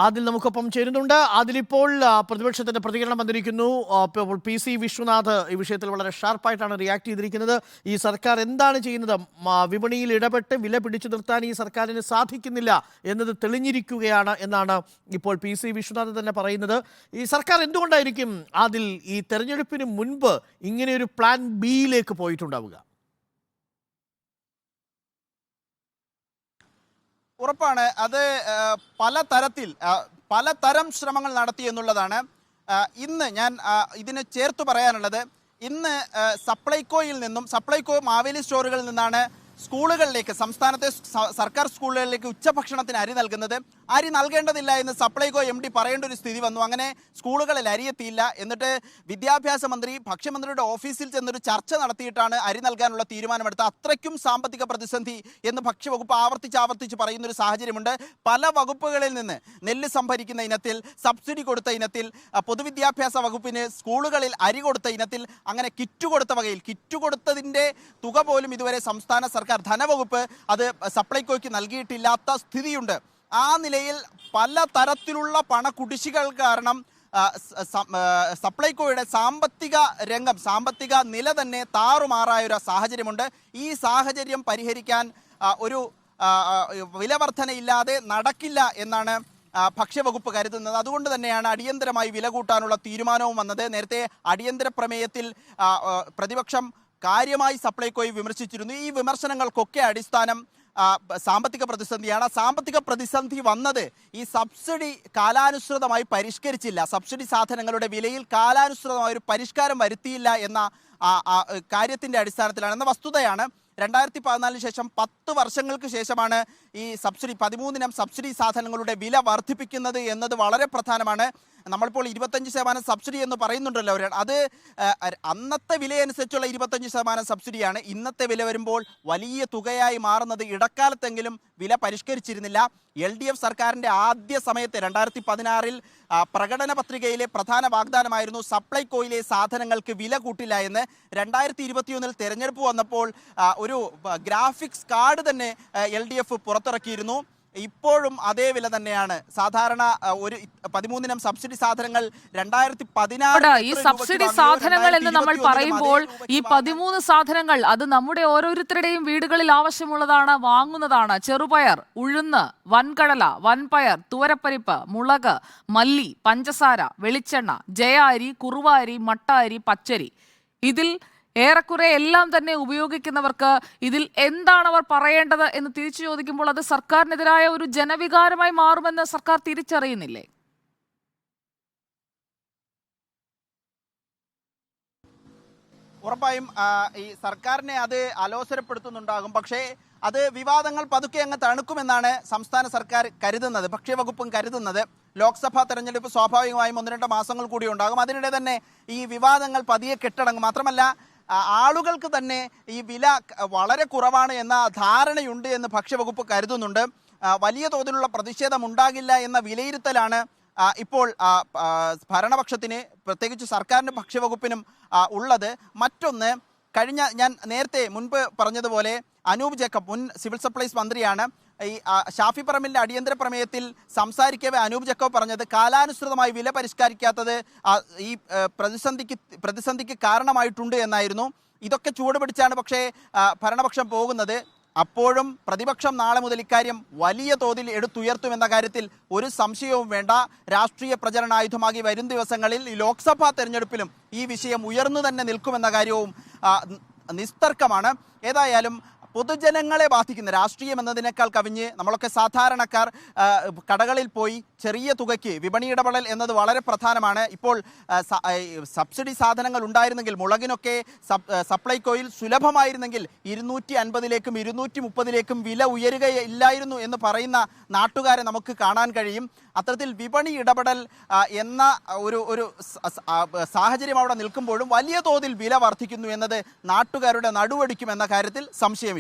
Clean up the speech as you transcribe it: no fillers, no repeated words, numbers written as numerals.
അതിൽ നമുക്കൊപ്പം ചേരുന്നുണ്ട്. അതിലിപ്പോൾ പ്രതിപക്ഷത്തിന്റെ പ്രതികരണം വന്നിരിക്കുന്നു. PC വിശ്വനാഥ് ഈ വിഷയത്തിൽ വളരെ ഷാർപ്പായിട്ടാണ് റിയാക്ട് ചെയ്തിരിക്കുന്നത്. ഈ സർക്കാർ എന്താണ് ചെയ്യുന്നത്? വിപണിയിൽ ഇടപെട്ട് വില പിടിച്ചു നിർത്താൻ ഈ സർക്കാരിന് സാധിക്കുന്നില്ല എന്നത് തെളിഞ്ഞിരിക്കുകയാണ് എന്നാണ് ഇപ്പോൾ PC വിശ്വനാഥ് തന്നെ പറയുന്നത്. ഈ സർക്കാർ എന്തുകൊണ്ടായിരിക്കും അതിൽ ഈ തെരഞ്ഞെടുപ്പിന് മുൻപ് ഇങ്ങനെയൊരു പ്ലാൻ ബിയിലേക്ക് പോയിട്ടുണ്ടാവുക? ഉറപ്പാണ് അത് പലതരം ശ്രമങ്ങൾ നടത്തി എന്നുള്ളതാണ്. ഇന്ന് ഞാൻ ഇതിന് ചേർത്ത് പറയാനുള്ളത്, ഇന്ന് സപ്ലൈകോ മാവേലി സ്റ്റോറുകളിൽ നിന്നാണ് സ്കൂളുകളിലേക്ക്, സംസ്ഥാനത്തെ സർക്കാർ സ്കൂളുകളിലേക്ക് ഉച്ചഭക്ഷണത്തിന് അരി നൽകുന്നത്. അരി നൽകേണ്ടതില്ല എന്ന് സപ്ലൈകോ MD പറയേണ്ട ഒരു സ്ഥിതി വന്നു. അങ്ങനെ സ്കൂളുകളിൽ അരി എത്തിയില്ല. എന്നിട്ട് വിദ്യാഭ്യാസ മന്ത്രി ഭക്ഷ്യമന്ത്രിയുടെ ഓഫീസിൽ ചെന്നൊരു ചർച്ച നടത്തിയിട്ടാണ് അരി നൽകാനുള്ള തീരുമാനമെടുത്തത്. അത്രയ്ക്കും സാമ്പത്തിക പ്രതിസന്ധി എന്ന് ഭക്ഷ്യവകുപ്പ് ആവർത്തിച്ച് പറയുന്നൊരു സാഹചര്യമുണ്ട്. പല വകുപ്പുകളിൽ നിന്ന് നെല്ല് സംഭരിക്കുന്ന ഇനത്തിൽ, സബ്സിഡി കൊടുത്ത ഇനത്തിൽ, പൊതുവിദ്യാഭ്യാസ വകുപ്പിന് സ്കൂളുകളിൽ അരി കൊടുത്ത ഇനത്തിൽ, അങ്ങനെ കിറ്റ് കൊടുത്ത വകയിൽ കിറ്റ് കൊടുത്തതിൻ്റെ തുക പോലും ഇതുവരെ സംസ്ഥാന സർക്കാർ ധനവകുപ്പ് അത് സപ്ലൈകോയ്ക്ക് നൽകിയിട്ടില്ലാത്ത സ്ഥിതിയുണ്ട്. ആ നിലയിൽ പല തരത്തിലുള്ള പണക്കുടിശ്ശികൾ കാരണം സപ്ലൈകോയുടെ സാമ്പത്തിക നില തന്നെ താറുമാറായ ഒരു സാഹചര്യമുണ്ട്. ഈ സാഹചര്യം പരിഹരിക്കാൻ ഒരു വിലവർധനയില്ലാതെ നടക്കില്ല എന്നാണ് ഭക്ഷ്യവകുപ്പ് കരുതുന്നത്. അതുകൊണ്ട് തന്നെയാണ് അടിയന്തരമായി വില കൂട്ടാനുള്ള തീരുമാനവും വന്നത്. നേരത്തെ അടിയന്തര പ്രമേയത്തിൽ പ്രതിപക്ഷം കാര്യമായി സപ്ലൈകോയെ വിമർശിച്ചിരുന്നു. ഈ വിമർശനങ്ങൾക്കൊക്കെ അടിസ്ഥാനം സാമ്പത്തിക പ്രതിസന്ധിയാണ്. സാമ്പത്തിക പ്രതിസന്ധി വന്നത് ഈ സബ്സിഡി കാലാനുസൃതമായി പരിഷ്കരിച്ചില്ല, സബ്സിഡി സാധനങ്ങളുടെ വിലയിൽ കാലാനുസൃതമായ ഒരു പരിഷ്കാരം വരുത്തിയില്ല എന്ന കാര്യത്തിൻ്റെ അടിസ്ഥാനത്തിലാണ് എന്ന വസ്തുതയാണ്. 2014 ശേഷം 10 വർഷങ്ങൾക്ക് ശേഷമാണ് ഈ 13 ഇനം സബ്സിഡി സാധനങ്ങളുടെ വില വർദ്ധിപ്പിക്കുന്നത് എന്നത് വളരെ പ്രധാനമാണ്. നമ്മളിപ്പോൾ 25% സബ്സിഡി എന്ന് പറയുന്നുണ്ടല്ലോ, അത് അന്നത്തെ വിലയനുസരിച്ചുള്ള 25% സബ്സിഡിയാണ്. ഇന്നത്തെ വില വരുമ്പോൾ വലിയ തുകയായി മാറുന്നത് ഇടക്കാലത്തെങ്കിലും വില പരിഷ്കരിച്ചിരുന്നില്ല. LDF സർക്കാരിൻ്റെ ആദ്യ സമയത്ത് 2016 പ്രകടന പത്രികയിലെ പ്രധാന വാഗ്ദാനമായിരുന്നു സപ്ലൈകോയിലെ സാധനങ്ങൾക്ക് വില കൂട്ടില്ല എന്ന്. 2021 തെരഞ്ഞെടുപ്പ് വന്നപ്പോൾ ഒരു ഗ്രാഫിക്സ് കാർഡ് തന്നെ LDF പുറത്തിറക്കിയിരുന്നു. ഇപ്പോഴും അതേ വില തന്നെയാണ്. സാധാരണ ഒരു 13 ഇനം സബ്സിഡി സാധനങ്ങൾ 2016 ഈ സബ്സിഡി സാധനങ്ങൾ എന്ന് നമ്മൾ പറയുമ്പോൾ ഈ 13 സാധനങ്ങൾ അത് നമ്മുടെ ഓരോരുത്തരുടെയും വീടുകളിൽ ആവശ്യമുള്ളതാണ്, വാങ്ങുന്നതാണ്. ചെറുപയർ, ഉഴുന്ന്, വൻകടല, വൻപയർ, തുവരപ്പരിപ്പ്, മുളക്, മല്ലി, പഞ്ചസാര, വെളിച്ചെണ്ണ, ജയ അരി, കുറുവ അരി, മട്ട അരി, പച്ചരി. ഇതിൽ ഏറെക്കുറെ എല്ലാം തന്നെ ഉപയോഗിക്കുന്നവർക്ക് ഇതിൽ എന്താണ് അവർ പറയേണ്ടത് എന്ന് തിരിച്ചു ചോദിക്കുമ്പോൾ അത് സർക്കാരിനെതിരായ ഒരു ജനവികാരമായി മാറുമെന്ന് സർക്കാർ തിരിച്ചറിയുന്നില്ലേ? ഉറപ്പായും ഈ സർക്കാരിനെ അത് അലോസരപ്പെടുത്തുന്നുണ്ടാകും. പക്ഷേ അത് വിവാദങ്ങൾ പതുക്കെ അങ്ങ് തണുക്കുമെന്നാണ് സംസ്ഥാന സർക്കാർ കരുതുന്നത്, ഭക്ഷ്യവകുപ്പും കരുതുന്നത്. ലോക്സഭാ തെരഞ്ഞെടുപ്പ് സ്വാഭാവികമായും 1-2 മാസങ്ങൾ കൂടി ഉണ്ടാകും. അതിനിടെ തന്നെ ഈ വിവാദങ്ങൾ പതിയെ കെട്ടടങ്ങും. മാത്രമല്ല ആളുകൾക്ക് തന്നെ ഈ വില വളരെ കുറവാണ് എന്ന ധാരണയുണ്ട് എന്ന് ഭക്ഷ്യവകുപ്പ് കരുതുന്നുണ്ട്. വലിയ തോതിലുള്ള പ്രതിഷേധം ഉണ്ടാകില്ല എന്ന വിലയിരുത്തലാണ് ഇപ്പോൾ ഭരണപക്ഷത്തിന്, പ്രത്യേകിച്ച് സർക്കാരിൻ്റെ ഭക്ഷ്യവകുപ്പിനും ഉള്ളത്. മറ്റൊന്ന്, ഞാൻ മുൻപ് പറഞ്ഞതുപോലെ അനൂപ് ജേക്കബ് മുൻ സിവിൽ സപ്ലൈസ് മന്ത്രിയാണ്. ഈ ഷാഫി പറമ്പിലിൻ്റെ അടിയന്തര പ്രമേയത്തിൽ സംസാരിക്കവേ അനൂപ് ജേക്കബ് പറഞ്ഞത് കാലാനുസൃതമായി വില പരിഷ്കരിക്കാത്തത് ഈ പ്രതിസന്ധിക്ക് കാരണമായിട്ടുണ്ട് എന്നായിരുന്നു. ഇതൊക്കെ ചൂടുപിടിച്ചാണ് പക്ഷേ ഭരണപക്ഷം പോകുന്നത്. അപ്പോഴും പ്രതിപക്ഷം നാളെ മുതൽ ഇക്കാര്യം വലിയ തോതിൽ എടുത്തുയർത്തുമെന്ന കാര്യത്തിൽ ഒരു സംശയവും വേണ്ട. രാഷ്ട്രീയ പ്രചരണായുധമാക്കി വരും ദിവസങ്ങളിൽ ഈ ലോക്സഭാ തെരഞ്ഞെടുപ്പിലും ഈ വിഷയം ഉയർന്നു തന്നെ നിൽക്കുമെന്ന കാര്യവും നിസ്തർക്കമാണ്. ഏതായാലും പൊതുജനങ്ങളെ ബാധിക്കുന്ന, രാഷ്ട്രീയം എന്നതിനേക്കാൾ കവിഞ്ഞ് നമ്മളൊക്കെ സാധാരണക്കാർ കടകളിൽ പോയി ചെറിയ തുകയ്ക്ക് വിപണി ഇടപെടൽ എന്നത് വളരെ പ്രധാനമാണ്. ഇപ്പോൾ സബ്സിഡി സാധനങ്ങൾ ഉണ്ടായിരുന്നെങ്കിൽ, മുളകിനൊക്കെ സപ്ലൈകോയിൽ സുലഭമായിരുന്നെങ്കിൽ 250-ലേക്കും 230-ലേക്കും വില ഉയരുകയില്ലായിരുന്നു എന്ന് പറയുന്ന നാട്ടുകാരെ നമുക്ക് കാണാൻ കഴിയും. അത്തരത്തിൽ വിപണി ഇടപെടൽ എന്ന ഒരു സാഹചര്യം അവിടെ നിൽക്കുമ്പോഴും വലിയ തോതിൽ വില വർദ്ധിക്കുന്നു എന്നത് നാട്ടുകാരുടെ നടുവടിക്കുമെന്ന കാര്യത്തിൽ സംശയമില്ല.